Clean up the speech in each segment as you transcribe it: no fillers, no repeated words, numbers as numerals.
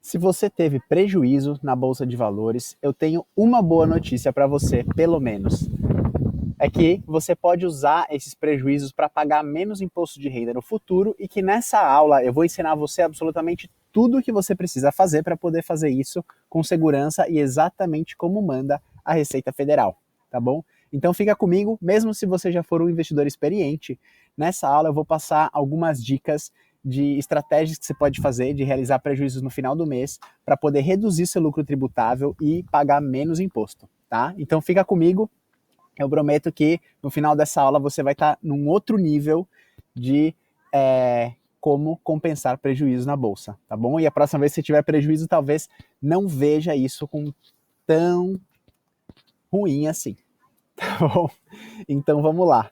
Se você teve prejuízo na bolsa de valores, eu tenho uma boa notícia para você, pelo menos. É que você pode usar esses prejuízos para pagar menos imposto de renda no futuro e que nessa aula eu vou ensinar você absolutamente tudo o que você precisa fazer para poder fazer isso com segurança e exatamente como manda a Receita Federal, tá bom? Então fica comigo, mesmo se você já for um investidor experiente, nessa aula eu vou passar algumas dicas de estratégias que você pode fazer de realizar prejuízos no final do mês para poder reduzir seu lucro tributável e pagar menos imposto, tá? Então fica comigo. Eu prometo que no final dessa aula você vai estar num outro nível de como compensar prejuízo na bolsa, tá bom? E a próxima vez que você tiver prejuízo, talvez não veja isso com tão ruim assim, tá bom? Então vamos lá.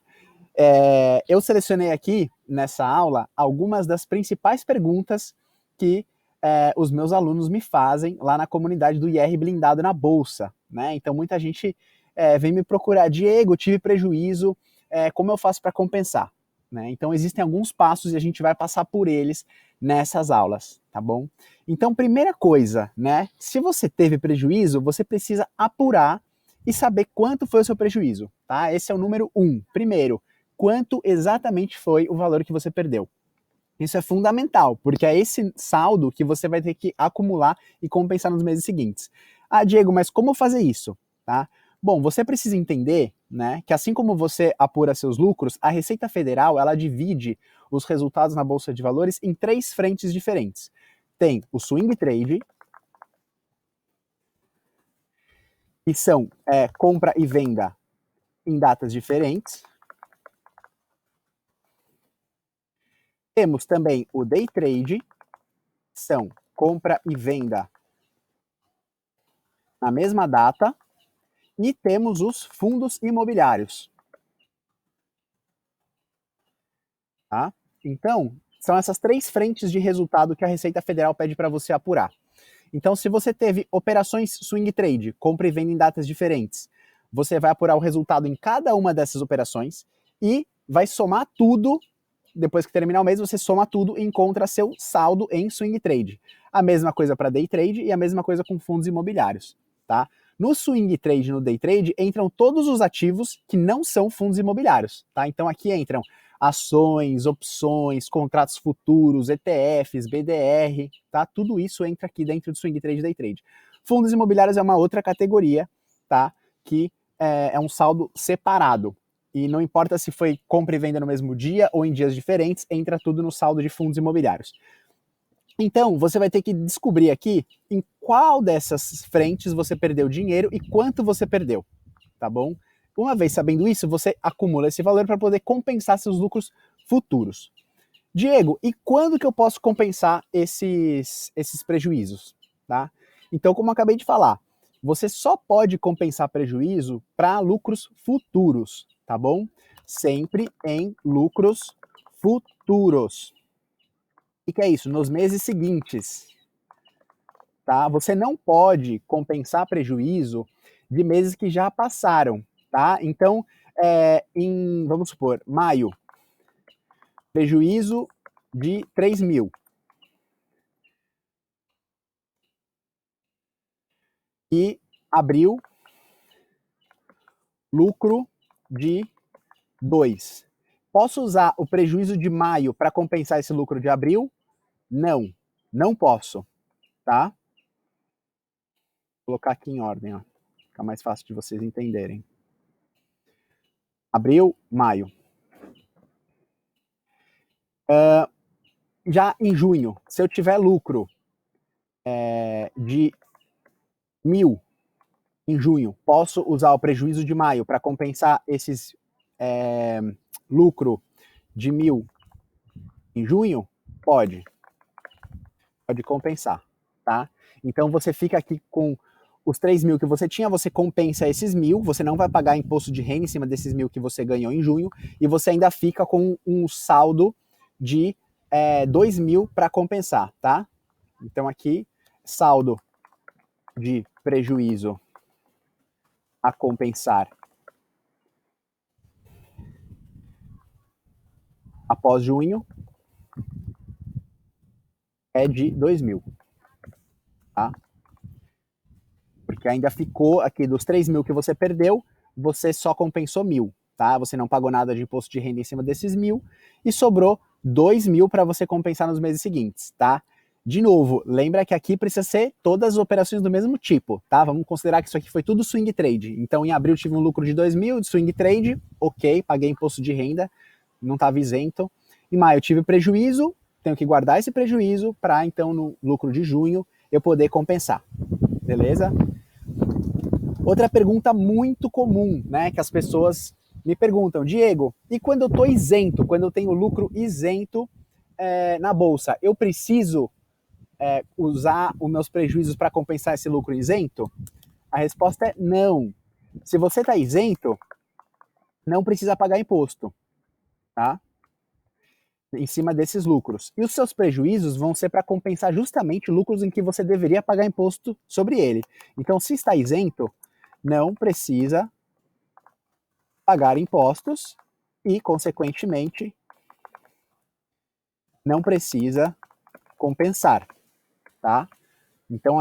Eu selecionei aqui nessa aula algumas das principais perguntas que os meus alunos me fazem lá na comunidade do IR Blindado na Bolsa, né? Então muita gente vem me procurar, Diego, tive prejuízo, como eu faço para compensar? Né? Então existem alguns passos e a gente vai passar por eles nessas aulas, tá bom? Então primeira coisa, né? Se você teve prejuízo, você precisa apurar e saber quanto foi o seu prejuízo, tá? Esse é o número 1. Primeiro, quanto exatamente foi o valor que você perdeu. Isso é fundamental, porque é esse saldo que você vai ter que acumular e compensar nos meses seguintes. Ah, Diego, mas como fazer isso? Tá? Bom, você precisa entender, né, que assim como você apura seus lucros, a Receita Federal ela divide os resultados na Bolsa de Valores em 3 frentes diferentes. Tem o swing trade, que são compra e venda em datas diferentes. Temos também o day trade, são compra e venda na mesma data, e temos os fundos imobiliários. Tá? Então, são essas 3 frentes de resultado que a Receita Federal pede para você apurar. Então, se você teve operações swing trade, compra e venda em datas diferentes, você vai apurar o resultado em cada uma dessas operações e vai somar tudo. Depois que terminar o mês, você soma tudo e encontra seu saldo em swing trade. A mesma coisa para day trade e a mesma coisa com fundos imobiliários, tá? No swing trade e no day trade entram todos os ativos que não são fundos imobiliários, tá? Então aqui entram ações, opções, contratos futuros, ETFs, BDR, tá? Tudo isso entra aqui dentro do swing trade e day trade. Fundos imobiliários é uma outra categoria, tá? Que é um saldo separado. E não importa se foi compra e venda no mesmo dia ou em dias diferentes, entra tudo no saldo de fundos imobiliários. Então, você vai ter que descobrir aqui em qual dessas frentes você perdeu dinheiro e quanto você perdeu, tá bom? Uma vez sabendo isso, você acumula esse valor para poder compensar seus lucros futuros. Diego, e quando que eu posso compensar esses prejuízos? Tá? Então, como eu acabei de falar, você só pode compensar prejuízo para lucros futuros, tá bom? Sempre em lucros futuros. O que é isso? Nos meses seguintes. Tá? Você não pode compensar prejuízo de meses que já passaram. Tá? Então, vamos supor, maio, prejuízo de 3 mil. E abril, lucro de 2. Posso usar o prejuízo de maio para compensar esse lucro de abril? Não, não posso, tá? Vou colocar aqui em ordem, ó. Fica mais fácil de vocês entenderem. Abril, maio. Já em junho, se eu tiver lucro de 1.000 em junho, posso usar o prejuízo de maio para compensar esses lucro de 1.000 em junho? Pode compensar, tá? Então você fica aqui com os 3 mil que você tinha, você compensa esses 1.000, você não vai pagar imposto de renda em cima desses 1.000 que você ganhou em junho, e você ainda fica com um saldo de 2.000 para compensar, tá? Então aqui, saldo de prejuízo a compensar após junho é de 2.000. tá? Porque ainda ficou aqui dos 3 mil que você perdeu, você só compensou 1.000, tá? Você não pagou nada de imposto de renda em cima desses 1.000 e sobrou 2 mil para você compensar nos meses seguintes, tá? De novo, lembra que aqui precisa ser todas as operações do mesmo tipo, tá? Vamos considerar que isso aqui foi tudo swing trade. Então, em abril tive um lucro de 2 mil de swing trade, ok, paguei imposto de renda, não estava isento. Em maio eu tive prejuízo, tenho que guardar esse prejuízo para então no lucro de junho eu poder compensar, beleza? Outra pergunta muito comum, né, que as pessoas me perguntam, Diego, e quando eu estou isento, quando eu tenho lucro isento na bolsa, eu preciso usar os meus prejuízos para compensar esse lucro isento? A resposta é não. Se você está isento, não precisa pagar imposto, tá? Em cima desses lucros. E os seus prejuízos vão ser para compensar justamente lucros em que você deveria pagar imposto sobre ele. Então, se está isento, não precisa pagar impostos e, consequentemente, não precisa compensar, tá? Então,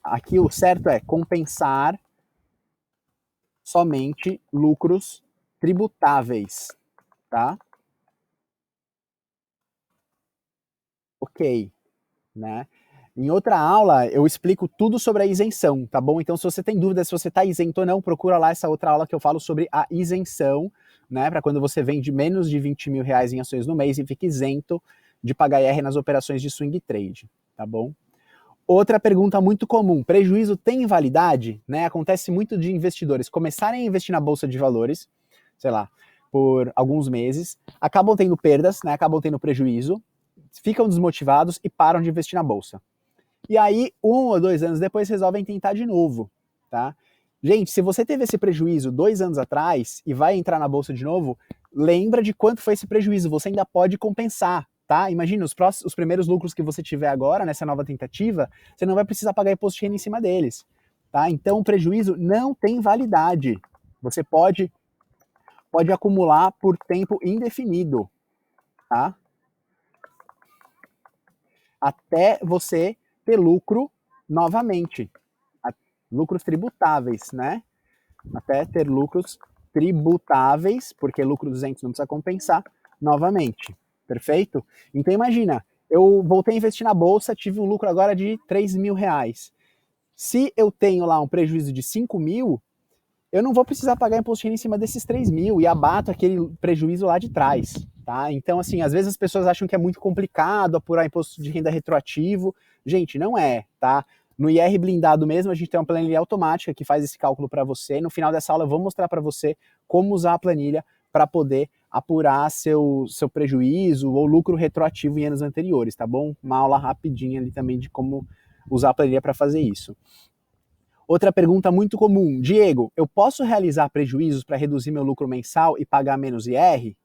aqui o certo é compensar somente lucros tributáveis, tá? Ok, né? Em outra aula, eu explico tudo sobre a isenção, tá bom? Então, se você tem dúvida se você está isento ou não, procura lá essa outra aula que eu falo sobre a isenção, né? Para quando você vende menos de 20 mil reais em ações no mês e fica isento de pagar IR nas operações de swing trade, tá bom? Outra pergunta muito comum, prejuízo tem validade? Né? Acontece muito de investidores começarem a investir na bolsa de valores, sei lá, por alguns meses, acabam tendo perdas, né? Acabam tendo prejuízo, ficam desmotivados e param de investir na bolsa. E aí, 1 ou 2 anos depois, resolvem tentar de novo, tá? Gente, se você teve esse prejuízo 2 anos atrás e vai entrar na bolsa de novo, lembra de quanto foi esse prejuízo, você ainda pode compensar, tá? Imagina, os primeiros lucros que você tiver agora, nessa nova tentativa, você não vai precisar pagar imposto de renda em cima deles, tá? Então, o prejuízo não tem validade. Você pode acumular por tempo indefinido, tá? Até você ter lucro novamente. Lucros tributáveis, né? Até ter lucros tributáveis, porque lucro 200 não precisa compensar, novamente. Perfeito? Então imagina, eu voltei a investir na bolsa, tive um lucro agora de 3 mil reais. Se eu tenho lá um prejuízo de 5 mil, eu não vou precisar pagar imposto de renda em cima desses 3 mil e abato aquele prejuízo lá de trás. Tá? Então, assim, às vezes as pessoas acham que é muito complicado apurar imposto de renda retroativo. Gente, não é, tá? No IR blindado mesmo, a gente tem uma planilha automática que faz esse cálculo para você. No final dessa aula, eu vou mostrar para você como usar a planilha para poder apurar seu prejuízo ou lucro retroativo em anos anteriores, tá bom? Uma aula rapidinha ali também de como usar a planilha para fazer isso. Outra pergunta muito comum, Diego, eu posso realizar prejuízos para reduzir meu lucro mensal e pagar menos IR?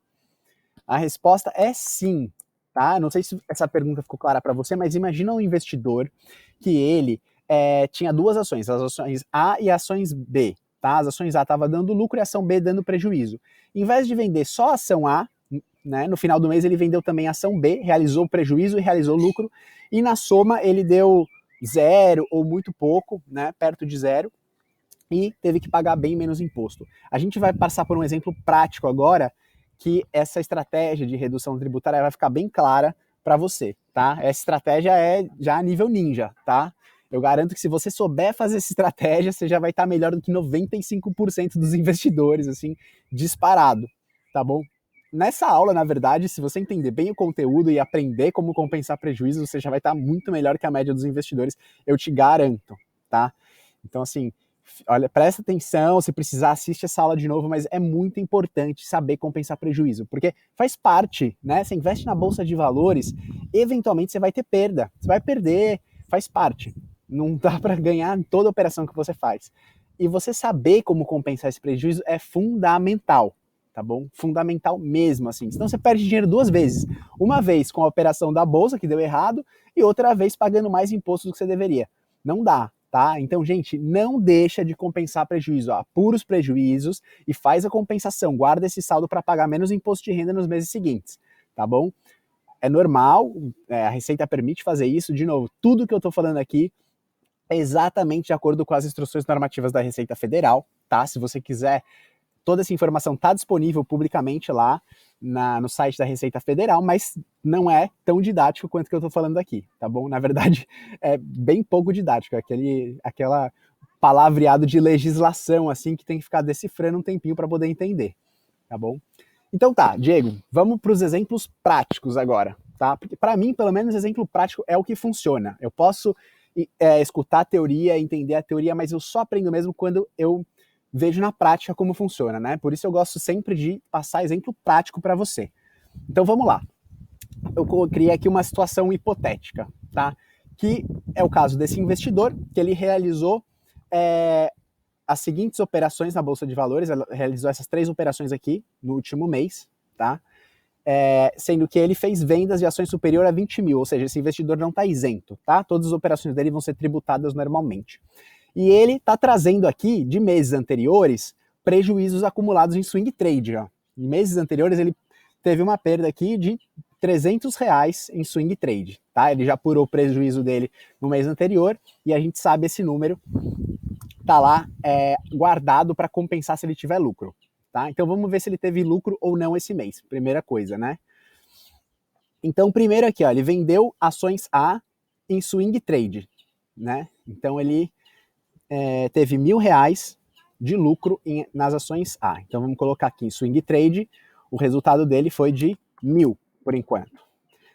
A resposta é sim, tá? Não sei se essa pergunta ficou clara para você, mas imagina um investidor que ele tinha duas ações, as ações A e ações B, tá? As ações A estavam dando lucro e a ação B dando prejuízo. Em vez de vender só a ação A, né, no final do mês ele vendeu também a ação B, realizou prejuízo e realizou lucro, e na soma ele deu zero ou muito pouco, né, perto de zero, e teve que pagar bem menos imposto. A gente vai passar por um exemplo prático agora, que essa estratégia de redução tributária vai ficar bem clara para você, tá? Essa estratégia é já a nível ninja, tá? Eu garanto que se você souber fazer essa estratégia, você já vai estar melhor do que 95% dos investidores, assim, disparado, tá bom? Nessa aula, na verdade, se você entender bem o conteúdo e aprender como compensar prejuízos, você já vai estar muito melhor que a média dos investidores, eu te garanto, tá? Então, assim, olha, presta atenção, se precisar, assiste essa aula de novo, mas é muito importante saber compensar prejuízo, porque faz parte, né? Você investe na bolsa de valores, eventualmente você vai ter perda, você vai perder, faz parte. Não dá para ganhar em toda operação que você faz. E você saber como compensar esse prejuízo é fundamental, tá bom? Fundamental mesmo, assim. Senão você perde dinheiro duas vezes. Uma vez com a operação da bolsa, que deu errado, e outra vez pagando mais imposto do que você deveria. Não dá, tá? Então, gente, não deixa de compensar prejuízo. Apura os prejuízos e faz a compensação. Guarda esse saldo para pagar menos imposto de renda nos meses seguintes, tá bom? É normal, a Receita permite fazer isso. De novo, tudo que eu estou falando aqui exatamente de acordo com as instruções normativas da Receita Federal, tá? Se você quiser, toda essa informação está disponível publicamente lá no site da Receita Federal, mas não é tão didático quanto que eu estou falando aqui, tá bom? Na verdade, é bem pouco didático, aquela palavreado de legislação, assim, que tem que ficar decifrando um tempinho para poder entender, tá bom? Então tá, Diego, vamos para os exemplos práticos agora, tá? Porque para mim, pelo menos, exemplo prático é o que funciona. Eu posso escutar a teoria, entender a teoria, mas eu só aprendo mesmo quando eu vejo na prática como funciona, né? Por isso eu gosto sempre de passar exemplo prático para você. Então vamos lá. Eu criei aqui uma situação hipotética, tá? Que é o caso desse investidor, que ele realizou as seguintes operações na Bolsa de Valores, ela realizou essas 3 operações aqui no último mês, tá? Sendo que ele fez vendas de ações superior a 20 mil, ou seja, esse investidor não está isento, tá? Todas as operações dele vão ser tributadas normalmente. E ele está trazendo aqui, de meses anteriores, prejuízos acumulados em swing trade. Ó. Em meses anteriores, ele teve uma perda aqui de R$300 em swing trade. Tá? Ele já apurou o prejuízo dele no mês anterior e a gente sabe esse número está lá guardado para compensar se ele tiver lucro. Tá? Então vamos ver se ele teve lucro ou não esse mês. Primeira coisa, né? Então, primeiro aqui, ó, ele vendeu ações A em swing trade. Né? Então ele teve R$1.000 de lucro nas ações A. Então vamos colocar aqui em swing trade, o resultado dele foi de 1.000 por enquanto.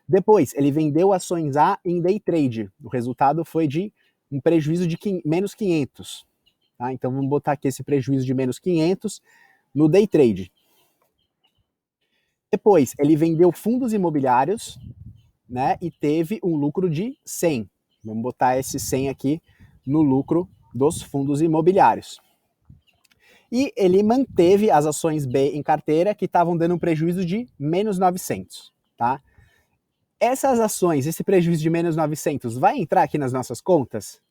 Depois, ele vendeu ações A em day trade, o resultado foi de um prejuízo de menos 500. Tá? Então vamos botar aqui esse prejuízo de menos 500 no day trade. Depois, ele vendeu fundos imobiliários, né, e teve um lucro de 100. Vamos botar esse 100 aqui no lucro dos fundos imobiliários. E ele manteve as ações B em carteira, que estavam dando um prejuízo de menos 900. Tá? Essas ações, esse prejuízo de menos 900, vai entrar aqui nas nossas contas?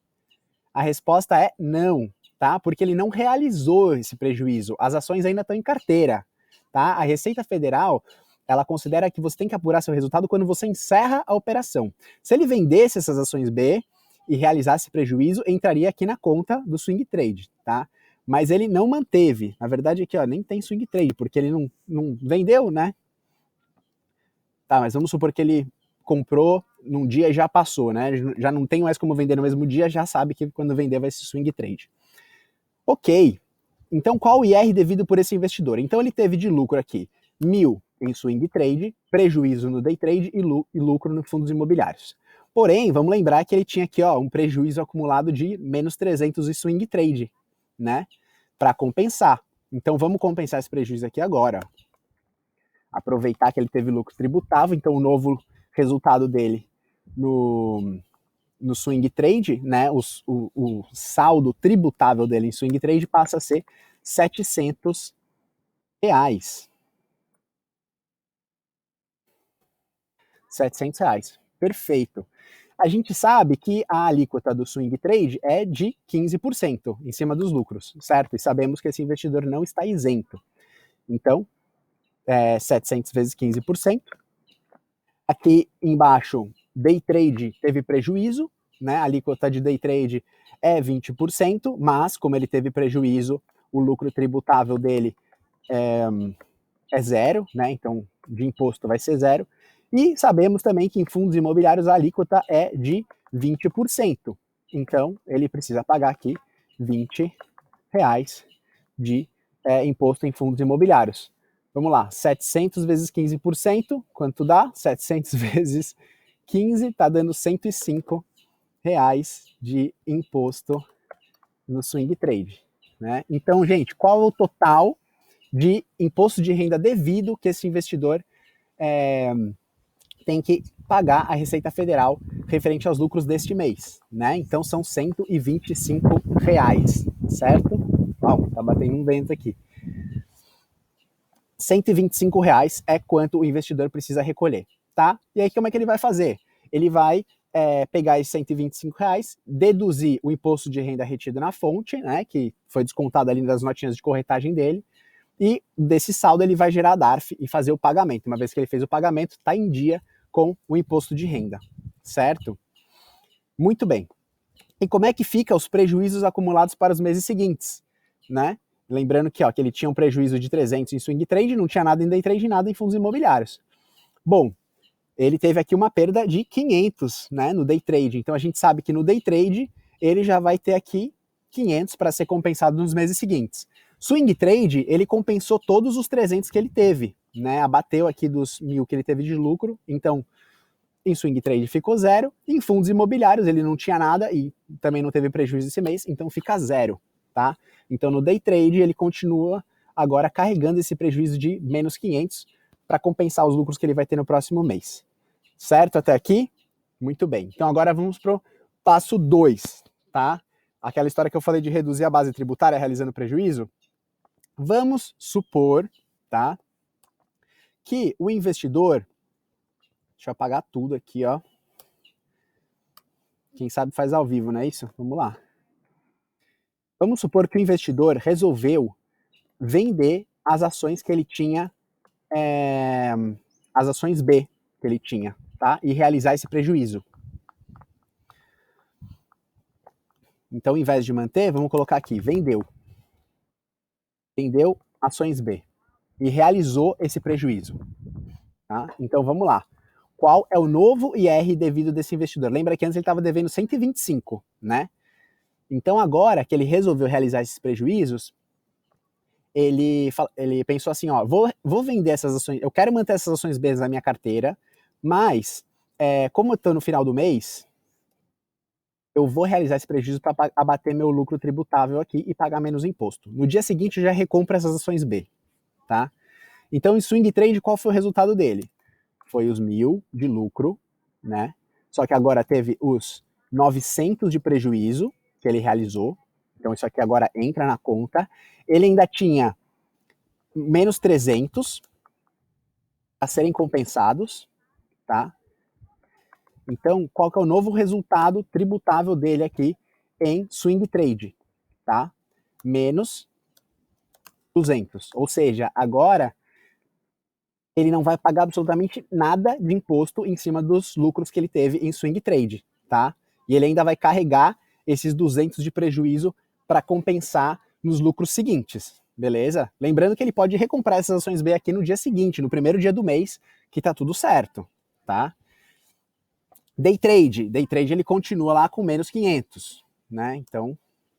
A resposta é não, tá? Porque ele não realizou esse prejuízo. As ações ainda estão em carteira. Tá? A Receita Federal, ela considera que você tem que apurar seu resultado quando você encerra a operação. Se ele vendesse essas ações B e realizasse prejuízo, entraria aqui na conta do swing trade, tá? Mas ele não manteve. Na verdade, aqui, ó, nem tem swing trade, porque ele não vendeu, né? Tá, mas vamos supor que ele comprou num dia e já passou, né? Já não tem mais como vender no mesmo dia, já sabe que quando vender vai ser swing trade. Ok. Então, qual o IR devido por esse investidor? Então, ele teve de lucro aqui 1.000 em swing trade, prejuízo no day trade e lucro nos fundos imobiliários. Porém, vamos lembrar que ele tinha aqui, ó, um prejuízo acumulado de menos 300 em swing trade, né? Para compensar. Então, vamos compensar esse prejuízo aqui agora. Aproveitar que ele teve lucro tributável, então o novo resultado dele no swing trade, né? O saldo tributável dele em swing trade passa a ser R$700. R$700. Perfeito. A gente sabe que a alíquota do swing trade é de 15% em cima dos lucros, certo? E sabemos que esse investidor não está isento. Então, 700 vezes 15%. Aqui embaixo, day trade teve prejuízo, né? A alíquota de day trade é 20%, mas como ele teve prejuízo, o lucro tributável dele é zero, né? Então, de imposto vai ser zero. E sabemos também que em fundos imobiliários a alíquota é de 20%. Então, ele precisa pagar aqui R$20 de imposto em fundos imobiliários. Vamos lá, 700 vezes 15%, quanto dá? 700 vezes 15, tá dando R$105 de imposto no swing trade. Né? Então, gente, qual é o total de imposto de renda devido que esse investidor tem que pagar à Receita Federal referente aos lucros deste mês, né? Então são R$125, certo? Ó, tá batendo um vento aqui. R$125 é quanto o investidor precisa recolher, tá? E aí como é que ele vai fazer? Ele vai pegar esses R$125, deduzir o imposto de renda retido na fonte, né? Que foi descontado ali das notinhas de corretagem dele, e desse saldo ele vai gerar a DARF e fazer o pagamento. Uma vez que ele fez o pagamento, está em dia com o imposto de renda, certo? Muito bem. E como é que fica os prejuízos acumulados para os meses seguintes, né? Lembrando que ele tinha um prejuízo de 300 em swing trade, não tinha nada em day trade, nada em fundos imobiliários. Bom, ele teve aqui uma perda de 500, né, no day trade. Então a gente sabe que no day trade ele já vai ter aqui 500 para ser compensado nos meses seguintes. Swing trade, ele compensou todos os 300 que ele teve, né? Abateu aqui dos 1.000 que ele teve de lucro. Então, em swing trade ficou zero. Em fundos imobiliários ele não tinha nada e também não teve prejuízo esse mês, então fica zero, tá? Então no day trade ele continua agora carregando esse prejuízo de menos 500 para compensar os lucros que ele vai ter no próximo mês. Certo até aqui? Muito bem. Então agora vamos pro passo 2, tá? Aquela história que eu falei de reduzir a base tributária realizando prejuízo. Vamos supor, tá, que o investidor, deixa eu apagar tudo aqui, ó. Quem sabe faz ao vivo, não é isso? Vamos lá. Vamos supor que o investidor resolveu vender as ações que ele tinha, as ações B que ele tinha, tá? E realizar esse prejuízo. Então, ao invés de manter, vamos colocar aqui, vendeu. Vendeu ações B e realizou esse prejuízo. Tá? Então, vamos lá. Qual é o novo IR devido desse investidor? Lembra que antes ele estava devendo 125, né? Então, agora que ele resolveu realizar esses prejuízos, ele pensou assim, ó, vou vender essas ações, eu quero manter essas ações B na minha carteira, mas como eu estou no final do mês, eu vou realizar esse prejuízo para abater meu lucro tributável aqui e pagar menos imposto. No dia seguinte, eu já recompro essas ações B, tá? Então, em swing trade, qual foi o resultado dele? Foi os 1.000 de lucro, né? Só que agora teve os 900 de prejuízo que ele realizou. Então, isso aqui agora entra na conta. Ele ainda tinha menos 300 a serem compensados, tá? Então, qual que é o novo resultado tributável dele aqui em swing trade, tá? Menos 200. Ou seja, agora ele não vai pagar absolutamente nada de imposto em cima dos lucros que ele teve em swing trade, tá? E ele ainda vai carregar esses 200 de prejuízo para compensar nos lucros seguintes, beleza? Lembrando que ele pode recomprar essas ações B aqui no dia seguinte, no primeiro dia do mês, que tá tudo certo, tá? Day trade ele continua lá com menos 500, né? Então,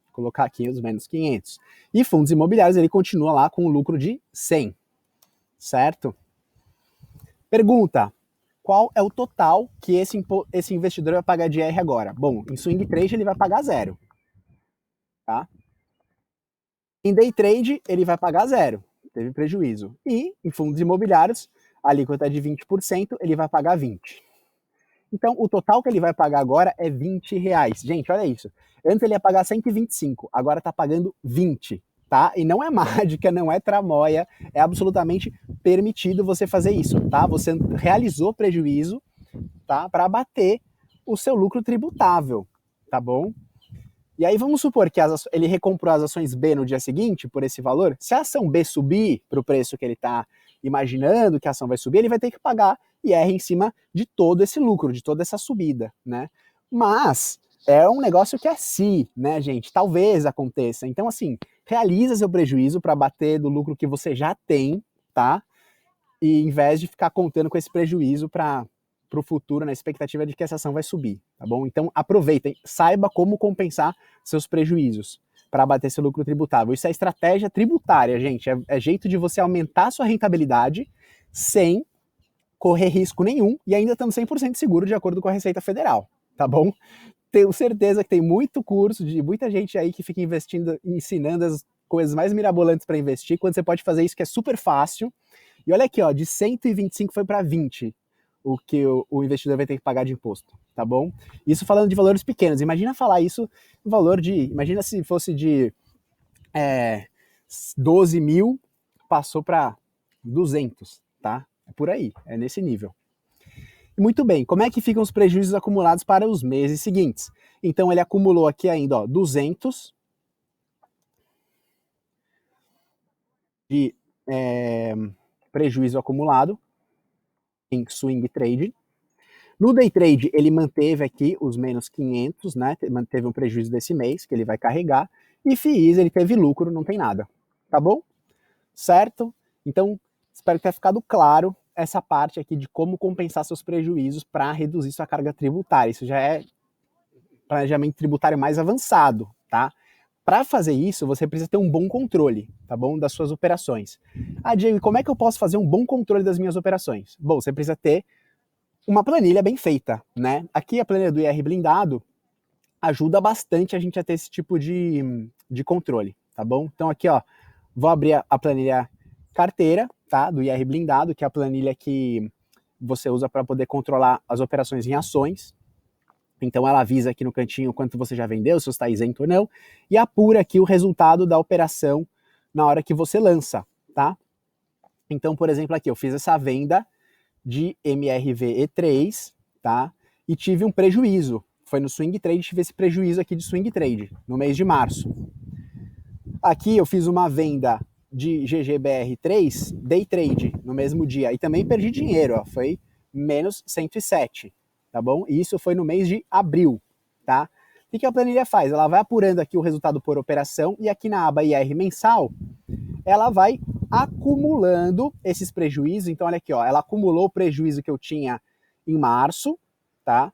vou colocar aqui os menos 500. E fundos imobiliários ele continua lá com um lucro de 100, certo? Pergunta: qual é o total que esse investidor vai pagar de IR agora? Bom, em swing trade ele vai pagar zero, tá? Em day trade ele vai pagar zero, teve prejuízo. E em fundos imobiliários, a alíquota é de 20%, ele vai pagar 20. Então, o total que ele vai pagar agora é R$20. Gente, olha isso. Antes ele ia pagar 125, agora tá pagando 20, tá? E não é mágica, não é tramóia, é absolutamente permitido você fazer isso, tá? Você realizou prejuízo, tá? Para abater o seu lucro tributável, tá bom? E aí vamos supor que ele recomprou as ações B no dia seguinte por esse valor. Se a ação B subir para o preço que ele está imaginando que a ação vai subir, ele vai ter que pagar IR em cima de todo esse lucro, de toda essa subida, né? Mas é um negócio que é si, né, gente? Talvez aconteça. Então, assim, realiza seu prejuízo para bater do lucro que você já tem, tá? E em vez de ficar contando com esse prejuízo para o futuro, na expectativa de que essa ação vai subir, tá bom? Então aproveitem, saiba como compensar seus prejuízos para abater seu lucro tributável. Isso é estratégia tributária, gente. É jeito de você aumentar sua rentabilidade sem correr risco nenhum e ainda estando 100% seguro de acordo com a Receita Federal, tá bom? Tenho certeza que tem muito curso de muita gente aí que fica investindo, ensinando as coisas mais mirabolantes para investir, quando você pode fazer isso que é super fácil. E olha aqui, ó, de 125 foi para 20 o que o investidor vai ter que pagar de imposto, tá bom? Isso falando de valores pequenos. Imagina falar isso no valor de... Imagina se fosse de 12 mil, passou para 200, tá? É por aí, é nesse nível. Muito bem, como é que ficam os prejuízos acumulados para os meses seguintes? Então ele acumulou aqui ainda, ó, 200 de prejuízo acumulado em swing trade. No day trade, ele manteve aqui os menos 500, né? Manteve um prejuízo desse mês, que ele vai carregar. E FIIs, ele teve lucro, não tem nada. Tá bom? Certo? Então, espero que tenha ficado claro essa parte aqui de como compensar seus prejuízos para reduzir sua carga tributária. Isso já é planejamento tributário mais avançado, tá? Para fazer isso, você precisa ter um bom controle, tá bom? Das suas operações. Ah, Diego, como é que eu posso fazer um bom controle das minhas operações? Bom, você precisa ter uma planilha bem feita, né? Aqui a planilha do IR blindado ajuda bastante a gente a ter esse tipo de controle, tá bom? Então aqui, ó, vou abrir a planilha carteira, tá? Do IR blindado, que é a planilha que você usa para poder controlar as operações em ações. Então ela avisa aqui no cantinho quanto você já vendeu, se você está isento ou não, e apura aqui o resultado da operação na hora que você lança, tá? Então, por exemplo, aqui eu fiz essa venda de MRV E3, tá? E tive um prejuízo. Foi no swing trade, tive esse prejuízo aqui de swing trade, no mês de março. Aqui eu fiz uma venda de GGBR3, day trade, no mesmo dia, e também perdi dinheiro, ó, foi menos 107, tá bom? E isso foi no mês de abril, tá? O que a planilha faz? Ela vai apurando aqui o resultado por operação e aqui na aba IR mensal, ela vai acumulando esses prejuízos. Então, olha aqui, ó, ela acumulou o prejuízo que eu tinha em março, tá?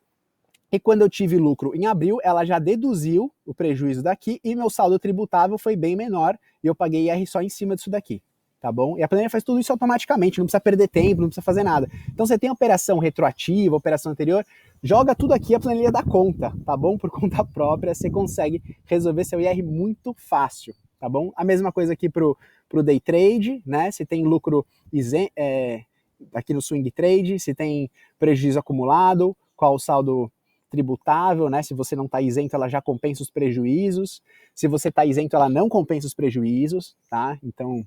E quando eu tive lucro em abril, ela já deduziu o prejuízo daqui e meu saldo tributável foi bem menor e eu paguei IR só em cima disso daqui, tá bom? E a planilha faz tudo isso automaticamente, não precisa perder tempo, não precisa fazer nada. Então você tem operação retroativa, operação anterior, joga tudo aqui, a planilha dá conta, tá bom? Por conta própria, você consegue resolver seu IR muito fácil, tá bom? A mesma coisa aqui pro day trade, né? Se tem lucro aqui no swing trade, se tem prejuízo acumulado, qual o saldo tributável, né? Se você não está isento, ela já compensa os prejuízos. Se você está isento, ela não compensa os prejuízos, tá? Então,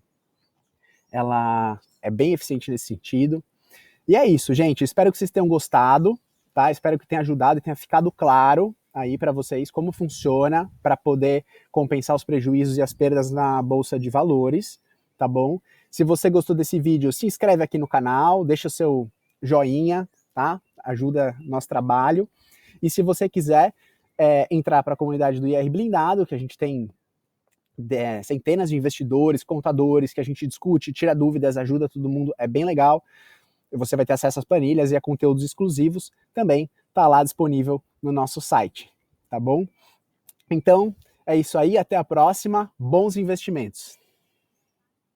ela é bem eficiente nesse sentido. E é isso, gente. Espero que vocês tenham gostado, tá? Espero que tenha ajudado e tenha ficado claro aí para vocês como funciona para poder compensar os prejuízos e as perdas na bolsa de valores, tá bom? Se você gostou desse vídeo, se inscreve aqui no canal, deixa o seu joinha, tá? Ajuda nosso trabalho. E se você quiser entrar para a comunidade do IR Blindado, que a gente tem centenas de investidores, contadores, que a gente discute, tira dúvidas, ajuda todo mundo, é bem legal. Você vai ter acesso às planilhas e a conteúdos exclusivos, também está lá disponível no nosso site, tá bom? Então, é isso aí, até a próxima, bons investimentos!